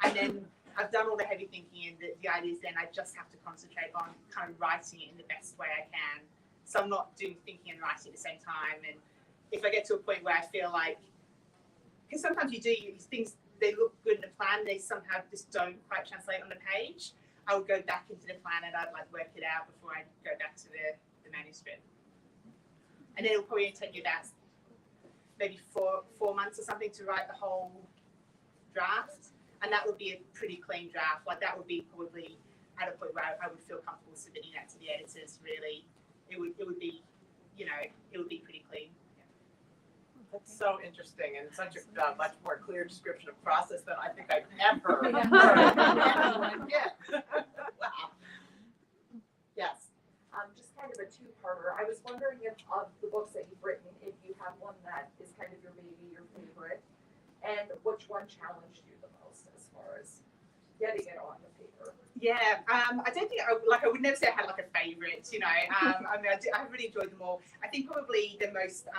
And then I've done all the heavy thinking, and the idea is then I just have to concentrate on kind of writing it in the best way I can. So I'm not doing thinking and writing at the same time. And if I get to a point where I feel like, because sometimes things, they look good in the plan, they somehow just don't quite translate on the page, I would go back into the plan and I'd like work it out before I go back to the manuscript. And then it'll probably take me about maybe four months or something to write the whole draft. And that would be a pretty clean draft. Like that would be probably at a point where I would feel comfortable submitting that to the editors. Really, it would be, it would be pretty clean. That's so interesting and such a much more clear description of process than I think I've ever heard. Yeah. Wow. Yes. Just kind of a two-parter. I was wondering if of the books that you've written, if you have one that is kind of your baby, your favorite, and which one challenged you the most as far as getting it on the paper? Yeah, I don't think I would never say I had like a favorite. I really enjoyed them all. I think probably the most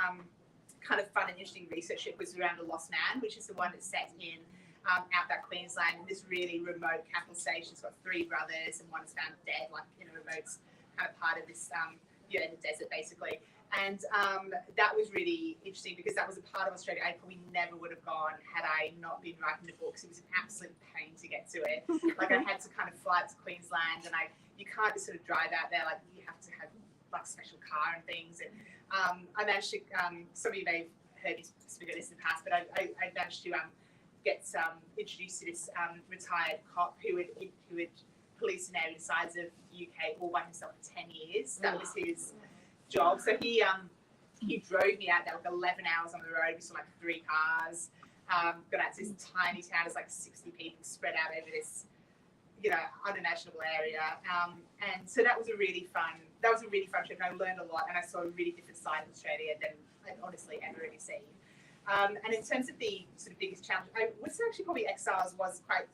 kind of fun and interesting research was around The Lost Man, which is the one that's set in outback Queensland, in this really remote capital station. It's got 3 brothers, and one is found dead, like in a remote kind of part of this, in the desert, basically. And that was really interesting because that was a part of Australia I probably never would have gone had I not been writing the books. It was an absolute pain to get to it. Like I had to kind of fly to Queensland, and you can't just sort of drive out there. Like you have to have like a special car and things. And I managed to, some of you may have heard me speak of this in the past, but I managed to get introduced to this retired cop who had policed an area the size of the UK all by himself for 10 years. That was his job. So he drove me out there like 11 hours on the road. We saw like 3 cars. Got out to this tiny town. There's like 60 people spread out over this, unimaginable area. And so that was a really fun trip. And I learned a lot, and I saw a really different side of Australia than I'd honestly ever really seen. And in terms of the sort of biggest challenge, I would say actually probably EXILES was quite,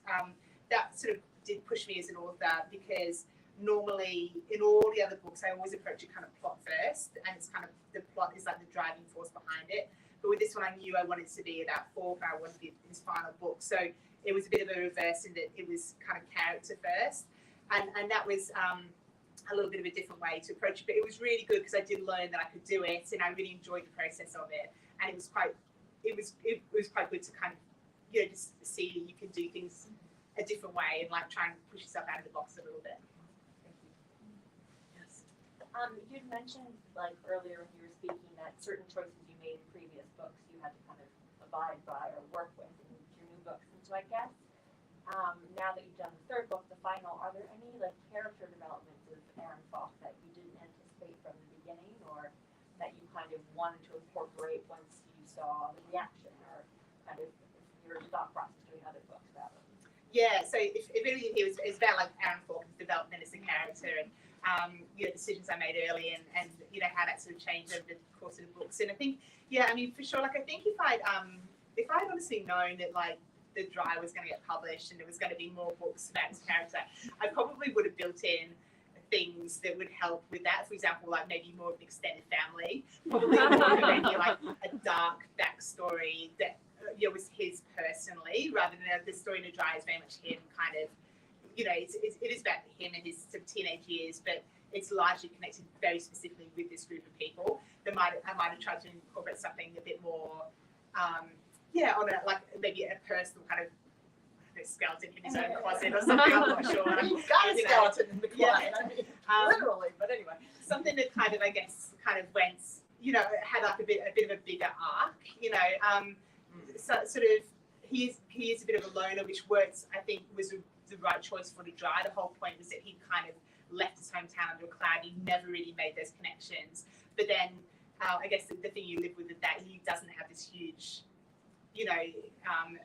that sort of did push me as an author, because normally in all the other books I always approach it kind of plot first, and it's kind of the plot is like the driving force behind it. But with this one, I knew I wanted to be about Falk, and I wanted his final book. So it was a bit of a reverse in that it was kind of character first, and that was a little bit of a different way to approach it. But it was really good because I did learn that I could do it, and I really enjoyed the process of it. And it was quite good to kind of, you know, just see you can do things a different way and like try and push yourself out of the box a little bit. Yes. You'd mentioned like earlier when you were speaking that certain choices you made in previous books you had to kind of abide by or work with in your new books. And so I guess now that you've done the third book, the final, are there any like character developments of Aaron Falk that you didn't anticipate from the beginning, or that you kind of wanted to incorporate once you saw the reaction, or kind of your thought process doing other books about it? Yeah, so if anything, it was about like Aaron Falk's development as a character, and you know, decisions I made early, and you know how that sort of changed over the course of the books. And I think, yeah, I mean, for sure, like I think if I'd honestly known that like The Dry was going to get published and there was going to be more books about his character, I probably would have built in things that would help with that. For example, like maybe more of an extended family, probably more of maybe like a dark backstory that you know was his personally, rather than the story in The Dry is very much him kind of, you know, it is about him and his sort of teenage years, but it's largely connected very specifically with this group of people. I might have tried to incorporate something a bit more, on a like maybe a personal kind of skeleton in his own closet or something. I'm not sure. You've got a skeleton in the closet. I mean, literally, but anyway. Something that kind of, I guess, kind of went, you know, had like a bit of a bigger arc, you know. So sort of he is a bit of a loner, which works. I think was the right choice for The Dry. The whole point was that he kind of left his hometown under a cloud. He never really made those connections. But then I guess the thing you live with is that he doesn't have this huge, you know,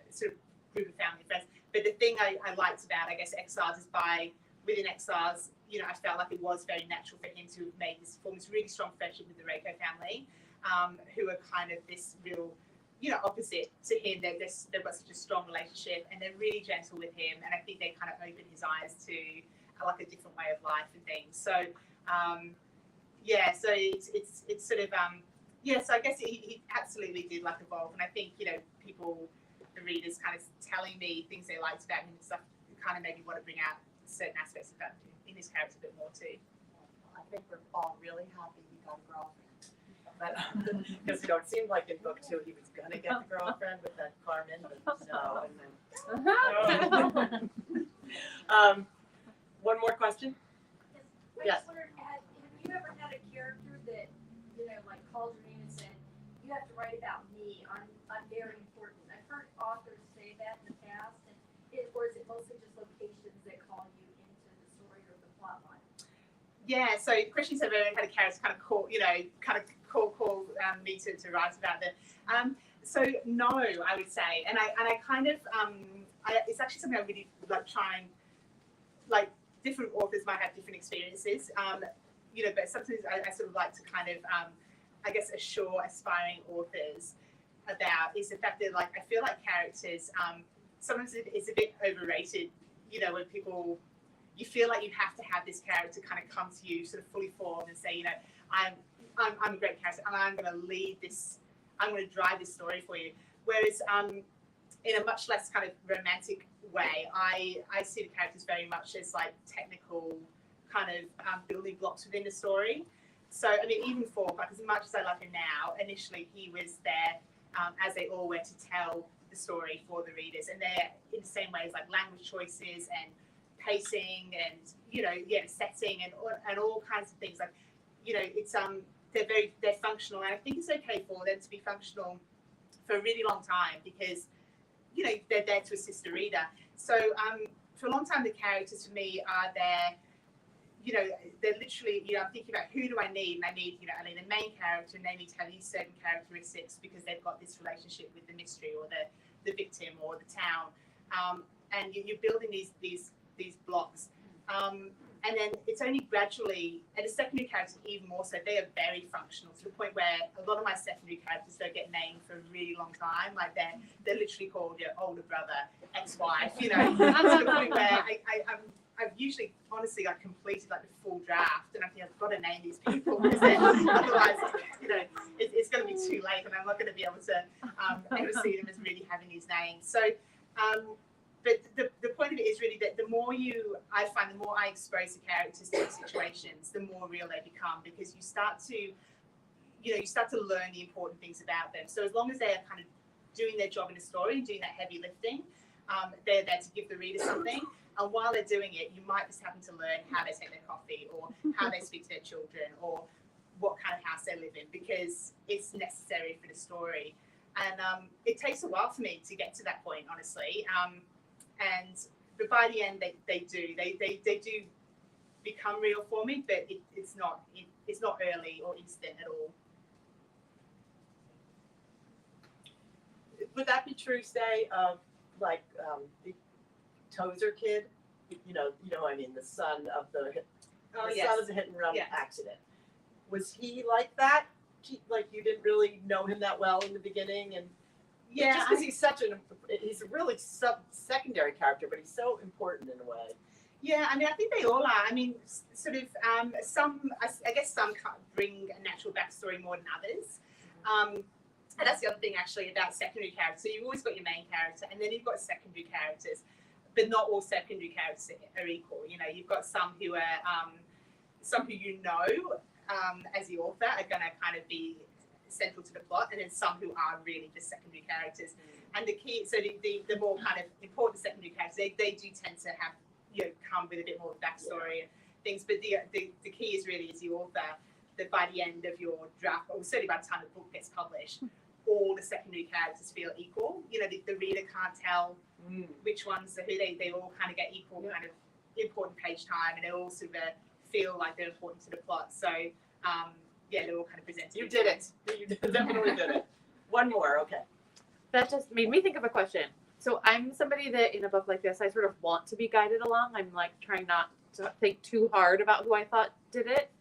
sort of group of family friends. But the thing I liked about, I guess, EXILES is within EXILES, you know, I felt like it was very natural for him to have formed this really strong friendship with the Reiko family, who are kind of this real, you know, opposite to him. They've got such a strong relationship, and they're really gentle with him. And I think they kind of open his eyes to like a different way of life and things. So, so it's sort of, so I guess he absolutely did like evolve. And I think, you know, the readers kind of telling me things they liked about him and stuff kind of made me want to bring out certain aspects of that in his character a bit more too. I think we're all really happy he got a girlfriend. But because you know, it seemed like in book 2 he was gonna get the girlfriend with that Carmen, but no, and then one more question. I Yes. just wondered, have you ever had a character that, you know, like called your name and said, you have to write about me, I'm very important? I've heard authors say that in the past, or is it mostly just locations that call you into the story or the plot line? Yeah, so questions have ever had a character kind of call me to write about them. So no, I would say, and I kind of it's actually something I really like trying. Like different authors might have different experiences, you know, but sometimes I sort of like to kind of I guess assure aspiring authors about is the fact that like I feel like characters sometimes it's a bit overrated, you know, when people. You feel like you have to have this character kind of come to you sort of fully formed and say, you know, I'm a great character and I'm going to lead this, I'm going to drive this story for you. Whereas in a much less kind of romantic way, I see the characters very much as like technical kind of building blocks within the story. So, I mean, even for, like, as much as I love him now, initially he was there as they all went to tell the story for the readers. And they're in the same ways, like language choices and pacing and, you know, setting and all kinds of things. Like, you know, it's they're functional, and I think it's okay for them to be functional for a really long time because, you know, they're there to assist the reader. So for a long time, the characters for me are there, you know, they're literally, you know, I'm thinking about who do I need, and I need, you know, I need a main character, and they need to have these certain characteristics because they've got this relationship with the mystery or the victim or the town, and you're building these blocks, and then it's only gradually, and the secondary characters even more so, they are very functional to the point where a lot of my secondary characters don't get named for a really long time. Like they're literally called your older brother, ex-wife, you know, to the point where I've usually honestly like completed like the full draft, and I think I've got to name these people because otherwise you know, it's going to be too late, and I'm not going to be able to ever see them as really having these names. So, but the point of it is really that the more I find the more I expose the characters to situations, the more real they become, because you start to learn the important things about them. So as long as they are kind of doing their job in a story, doing that heavy lifting, they're there to give the reader something. And while they're doing it, you might just happen to learn how they take their coffee, or how they speak to their children, or what kind of house they live in, because it's necessary for the story. And it takes a while for me to get to that point, honestly. But by the end, they do become real for me, but it's not early or instant at all. Would that be true, say, of like the Tozer kid? You know, I mean, the son of the son of the hit and run accident. Was he like that? Like you didn't really know him that well in the beginning, and just because he's a really secondary character, but he's so important in a way. Yeah, I mean, I think they all are. I mean, sort of I guess some bring a natural backstory more than others. And that's the other thing, actually, about secondary characters. So you've always got your main character, and then you've got secondary characters, but not all secondary characters are equal. You know, you've got some who are some who as the author are going to kind of be central to the plot, and then some who are really just secondary characters. And the key, so the more kind of important secondary characters, they do tend to have, come with a bit more backstory and things. But the key is really, as the author, that by the end of your draft, or certainly by the time the book gets published, all the secondary characters feel equal. You know, the reader can't tell which ones are who. They all kind of get equal kind of important page time, and they all sort of feel like they're important to the plot. So, they're all kind of presented. You did it. You definitely did it. One more, okay. That just made me think of a question. So I'm somebody that in a book like this, I sort of want to be guided along. I'm like trying not to think too hard about who I thought did it.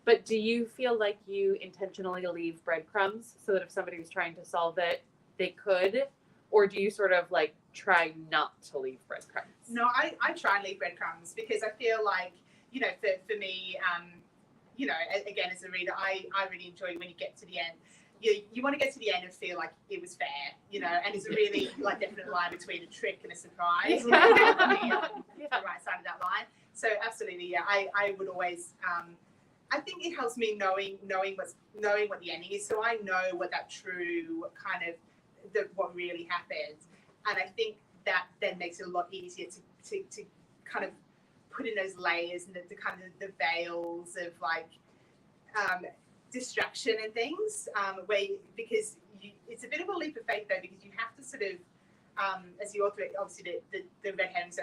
But do you feel like you intentionally leave breadcrumbs so that if somebody was trying to solve it, they could? Or do you sort of like try not to leave breadcrumbs? No, I try and leave breadcrumbs, because I feel like, for me, again, as a reader, I really enjoy when you get to the end. You want to get to the end and feel like it was fair, and it's a really like definite line between a trick and a surprise. The right side of that line. So absolutely, yeah, I would always. I think it helps me knowing what the ending is, so I know what that true kind of what really happened, and I think that then makes it a lot easier to kind of put in those layers and the kind of the veils of like distraction and things, because it's a bit of a leap of faith though, because you have to sort of as the author, obviously the red herrings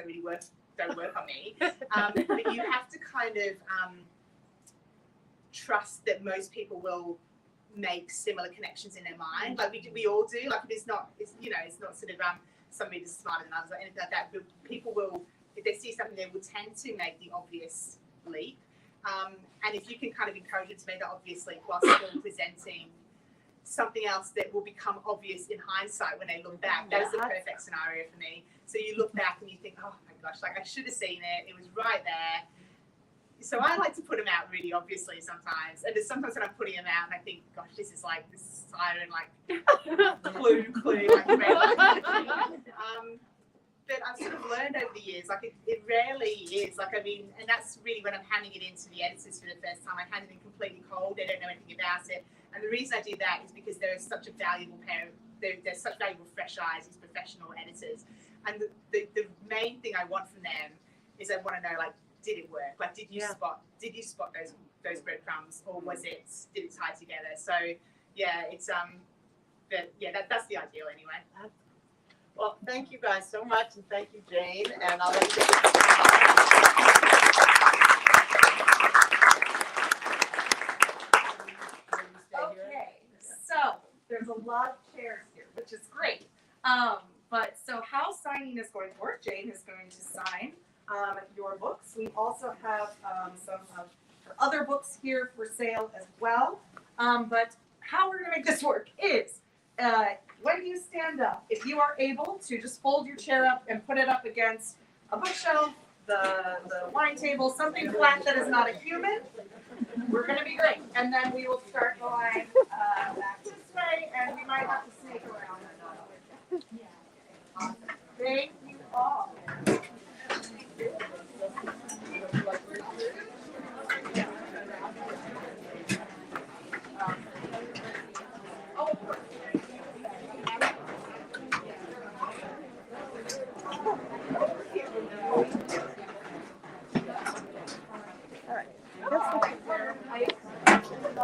don't work on me, but you have to kind of trust that most people will make similar connections in their mind. Like we all do. Like it's not sort of somebody that's smarter than others or anything like that. But people will, if they see something, they will tend to make the obvious leap. And if you can kind of encourage them to make that obvious leap while still presenting something else that will become obvious in hindsight when they look back, that is the perfect scenario for me. So you look back and you think, oh my gosh, like I should have seen it. It was right there. So I like to put them out really obviously sometimes. And there's sometimes when I'm putting them out and I think, gosh, this is like this siren, like clue, like but I've sort of learned over the years, like it rarely is. Like, I mean, and that's really when I'm handing it in to the editors for the first time. I hand it in completely cold. They don't know anything about it. And the reason I do that is because there is such a valuable pair, there's such valuable fresh eyes, these professional editors. And the main thing I want from them is I want to know, like, did it work? Like, did you spot those breadcrumbs, or did it tie together? So yeah, it's but yeah, that's the ideal anyway. Well, thank you guys so much, and thank you, Jane. And I'll let you. Okay, so there's a lot of chairs here, which is great. But so how signing is going to work? Jane is going to sign your books. We also have some of her other books here for sale as well. But how we're going to make this work is when you stand up, if you are able to just fold your chair up and put it up against a bookshelf the wine table, something flat that is not a human, we're gonna be great. And then we will start going back this way, and we might have to